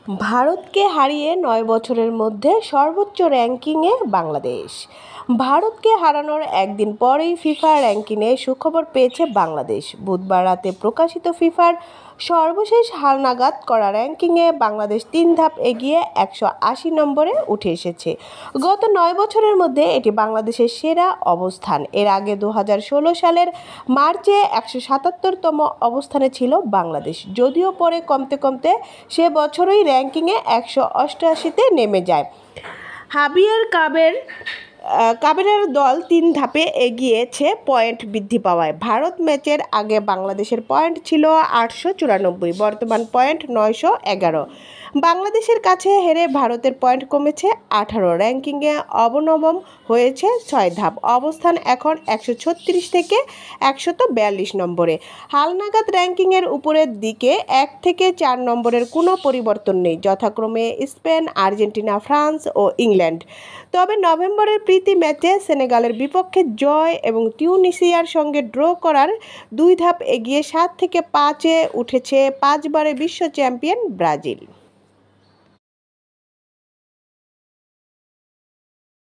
ভারতকে হারিয়ে ৯ বছরের মধ্যে সর্বোচ্চ র্যাঙ্কিংয়ে বাংলাদেশ। ভারতকে হারানোর একদিন পরেই ফিফা র্যাঙ্কিংয়ে সুখবর পেয়েছে বাংলাদেশ। বুধবার রাতে প্রকাশিত ফিফার সর্বশেষ হালনাগাদ করা র্যাঙ্কিংয়ে বাংলাদেশ ৩ ধাপ এগিয়ে ১৮০ নম্বরে উঠে এসেছে। গত ৯ বছরের মধ্যে এটি বাংলাদেশের সেরা অবস্থান। এর আগে ২০১৬ সালের মার্চে ১৭৭তম অবস্থানে ছিল বাংলাদেশ, যদিও পরে কমতে কমতে সে বছরই র্যাঙ্কিংয়ে ১৮৮তে নেমে যায়। হাবিয়ার কাবেরের দল ৩ ধাপে এগিয়েছে পয়েন্ট বৃদ্ধি পাওয়ায়। ভারত ম্যাচের আগে বাংলাদেশের পয়েন্ট ছিল ৮৯৪, বর্তমান পয়েন্ট ৯১১। বাংলাদেশের কাছে হেরে ভারতের পয়েন্ট কমেছে ১৮, র্যাঙ্কিংয়ে অবনমন হয়েছে ৬ ধাপ। অবস্থান এখন ১৩৬ থেকে ১৪২ নম্বরে। হালনাগাদ র্যাঙ্কিংয়ের উপরের দিকে ১ থেকে ৪ নম্বরের কোনো পরিবর্তন নেই, যথাক্রমে স্পেন, আর্জেন্টিনা, ফ্রান্স ও ইংল্যান্ড। তবে নভেম্বরের প্রীতি ম্যাচে সেনেগালের বিপক্ষে জয় এবং তিউনিসিয়ার সঙ্গে ড্র করার ২ ধাপ এগিয়ে ৭ থেকে ৫-এ উঠেছে ৫ বারের বিশ্ব চ্যাম্পিয়ন ব্রাজিল।